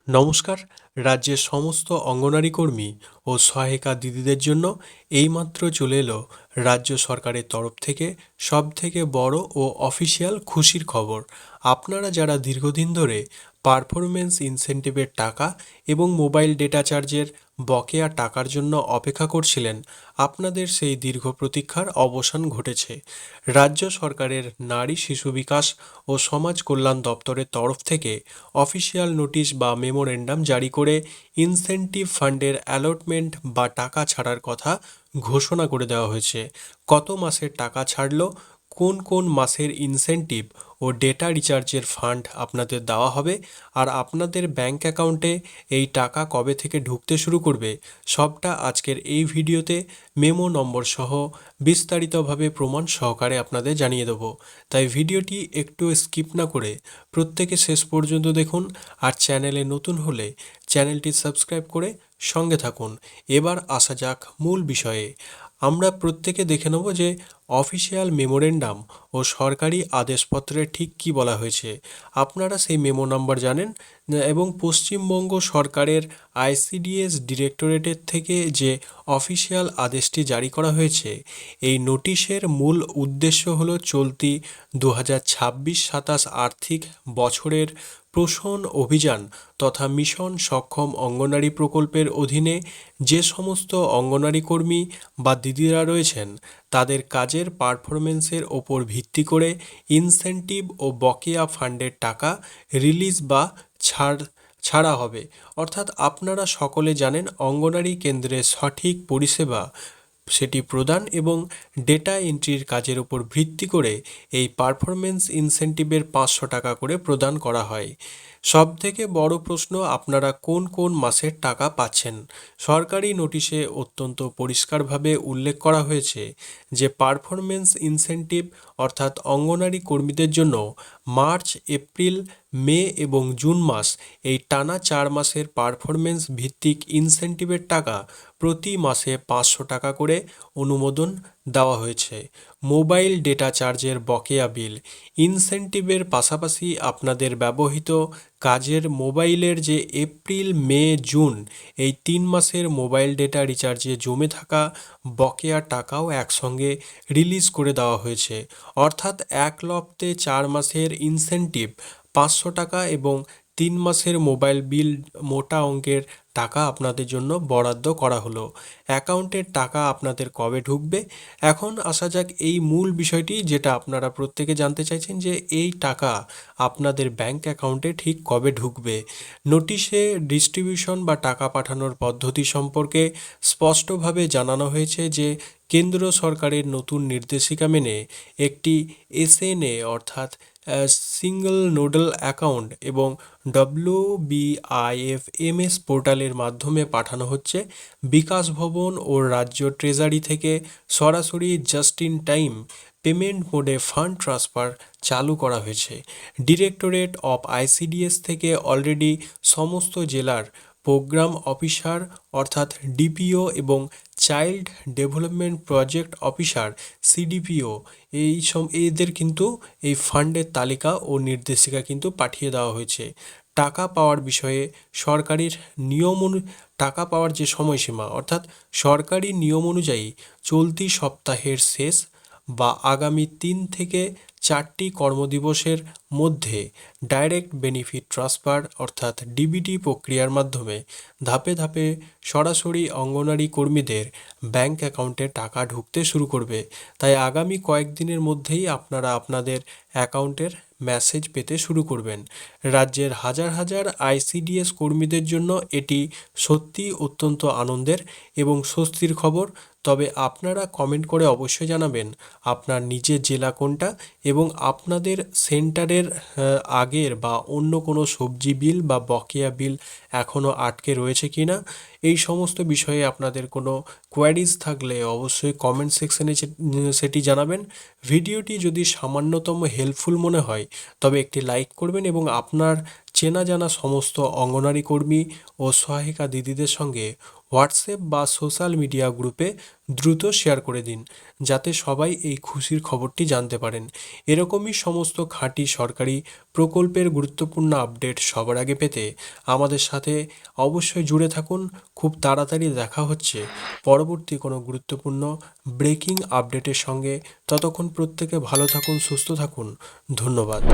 নমস্কার। রাজ্যের সমস্ত অঙ্গনারী কর্মী ও সহায়িকা দিদিদের জন্য এইমাত্র চলে এলো রাজ্য সরকারের তরফ থেকে সবথেকে বড় ও অফিসিয়াল খুশির খবর। আপনারা যারা দীর্ঘদিন ধরে পারফরমেন্স ইনসেন্টিভের টাকা এবং মোবাইল ডেটা চার্জের বকেয়া টাকার জন্য অপেক্ষা করছিলেন, আপনাদের সেই দীর্ঘ প্রতীক্ষার অবসান ঘটেছে। রাজ্য সরকারের নারী শিশু বিকাশ ও সমাজ কল্যাণ দপ্তরের তরফ থেকে অফিসিয়াল নোটিশ বা মেমোরেন্ডাম জারি করে ইনসেন্টিভ ফান্ডের অ্যালটমেন্ট বা টাকা ছাড়ার কথা ঘোষণা করে দেওয়া হয়েছে। কত মাসের টাকা ছাড়লো, কোন কোন মাসের ইনসেন্টিভ ও ডেটা রিচার্জের ফান্ড আপনাদের দেওয়া হবে, আর আপনাদের ব্যাংক অ্যাকাউন্টে এই টাকা কবে থেকে ঢুকতে শুরু করবে, সবটা আজকের এই ভিডিওতে মেমো নম্বর সহ বিস্তারিতভাবে প্রমাণ সহকারে আপনাদের জানিয়ে দেবো। তাই ভিডিওটি একটু স্কিপ না করে প্রত্যেকে শেষ পর্যন্ত দেখুন, আর চ্যানেলে নতুন হলে চ্যানেলটি সাবস্ক্রাইব করে সঙ্গে থাকুন। এবার আসা যাক মূল বিষয়ে। আমরা প্রত্যেকে দেখে নেব যে অফিসিয়াল মেমোরেন্ডাম ও সরকারি আদেশপত্রে ঠিক কী বলা হয়েছে। আপনারা সেই মেমো নাম্বার জানেন, এবং পশ্চিমবঙ্গ সরকারের আইসিডিএস ডিরেক্টরেটের থেকে যে অফিসিয়াল আদেশটি জারি করা হয়েছে, এই নোটিশের মূল উদ্দেশ্য হলো চলতি 2026-27 আর্থিক বছরের পোষণ অভিযান তথা মিশন সক্ষম অঙ্গনারী প্রকল্পের অধীনে যে সমস্ত অঙ্গনারী কর্মী বা দিদিরা রয়েছেন, তাদের কাজের পারফরমেন্সের ওপর ভিত্তি করে ইনসেন্টিভ ও বকেয়া ফান্ডের টাকা রিলিজ বা ছাড়া হবে। অর্থাৎ আপনারা সকলে জানেন, অঙ্গনারী কেন্দ্রে সঠিক পরিষেবা সেটি প্রদান এবং ডেটা এন্ট্রির কাজের উপর ভিত্তি করে এই পারফরমেন্স ইনসেন্টিভের 500 টাকা করে প্রদান করা হয়। সবথেকে বড় প্রশ্ন, আপনারা কোন কোন মাসের টাকা পাচ্ছেন। সরকারি নোটিশে অত্যন্ত পরিষ্কারভাবে উল্লেখ করা হয়েছে যে পারফরমেন্স ইনসেন্টিভ অর্থাৎ অঙ্গনারী কর্মীদের জন্য মার্চ, এপ্রিল, মে এবং জুন মাস, এই টানা 4 মাসের পারফরমেন্স ভিত্তিক ইনসেন্টিভের টাকা প্রতি মাসে 500 টাকা করে অনুমোদন দেওয়া হয়েছে। মোবাইল ডেটা চার্জের বকেয়া বিল ইনসেন্টিভের পাশাপাশি আপনাদের ব্যবহৃত কাজের মোবাইলের যে এপ্রিল, মে, জুন এই 3 মাসের মোবাইল ডেটা রিচার্জে জমে থাকা বকেয়া টাকাও একসঙ্গে রিলিজ করে দেওয়া হয়েছে। অর্থাৎ এক লপ্তে 4 মাসের ইনসেন্টিভ 500 টাকা এবং 3 মাসের মোবাইল বিল মোটা অঙ্কের টাকা আপনাদের জন্য বরাদ্দ করা হলো। অ্যাকাউন্টের টাকা আপনাদের কবে ঢুকবে? এখন আসা যাক এই মূল বিষয়টি, যেটা আপনারা প্রত্যেকে জানতে চাইছেন, যে এই টাকা আপনাদের ব্যাংক অ্যাকাউন্টে ঠিক কবে ঢুকবে। নোটিশে ডিস্ট্রিবিউশন বা টাকা পাঠানোর পদ্ধতি সম্পর্কে স্পষ্টভাবে জানানো হয়েছে যে কেন্দ্র সরকারের নতুন নির্দেশিকা মেনে একটি এসএনএ অর্থাৎ সিঙ্গল নোডাল অ্যাকাউন্ট এবং WBIFMS পোর্টালের মাধ্যমে পাঠানো হচ্ছে। বিকাশ ভবন ও রাজ্য ট্রেজারি থেকে সরাসরি জাস্ট ইন টাইম পেমেন্ট মোডে ফান্ড ট্রান্সফার চালু করা হয়েছে। ডিরেক্টরেট অফ আইসিডিএস থেকে অলরেডি সমস্ত জেলার প্রোগ্রাম অফিসার অর্থাৎ ডিপিও এবং child development project officer CDPO এদের কিন্তু এই ফান্ডের তালিকা ও নির্দেশিকা কিন্তু পাঠিয়ে দেওয়া হয়েছে। টাকা পাওয়ার বিষয়ে সরকারের টাকা পাওয়ার যে সময়সীমা অর্থাৎ সরকারি নিয়ম অনুযায়ী চলতি সপ্তাহের শেষ বা আগামী 3 থেকে 4টি কর্মদিবসের মধ্যে ডাইরেক্ট বেনিফিট ট্রান্সফার অর্থাৎ DBT প্রক্রিয়ার মাধ্যমে ধাপে ধাপে সরাসরি অঙ্গনারী কর্মীদের ব্যাংক অ্যাকাউন্টে টাকা ঢুকতে শুরু করবে। তাই আগামী কয়েকদিনের মধ্যেই আপনারা আপনাদের অ্যাকাউন্টের মেসেজ পেতে শুরু করবেন। রাজ্যের হাজার হাজার আইসিডিএস কর্মীদের জন্য এটি সত্যি অত্যন্ত আনন্দের এবং স্বস্তির খবর। তবে আপনারা কমেন্ট করে অবশ্যই জানাবেন আপনার নিজের জেলা কোনটা এবং আপনাদের সেন্টারের আগের বা অন্য কোনো সবজি বিল বা বকেয়া বিল এখনও আটকে রয়েছে কি না। এই সমস্ত বিষয়ে আপনাদের কোনো কোয়ারিজ থাকলে অবশ্যই কমেন্ট সেকশনে সেটি জানাবেন। ভিডিওটি যদি সামান্যতম হেল্পফুল মনে হয় তবে একটি লাইক করবেন এবং আপনার চেনা জানা সমস্ত অঙ্গনারী কর্মী ও সহায়িকা দিদিদের সঙ্গে হোয়াটসঅ্যাপ বা সোশ্যাল মিডিয়া গ্রুপে দ্রুত শেয়ার করে দিন, যাতে সবাই এই খুশির খবরটি জানতে পারেন। এরকমই সমস্ত খাঁটি সরকারি প্রকল্পের গুরুত্বপূর্ণ আপডেট সবার আগে পেতে আমাদের সাথে অবশ্যই জুড়ে থাকুন। খুব তাড়াতাড়ি দেখা হচ্ছে পরবর্তী কোনো গুরুত্বপূর্ণ ব্রেকিং আপডেটের সঙ্গে। ততক্ষণ প্রত্যেকে ভালো থাকুন, সুস্থ থাকুন। ধন্যবাদ।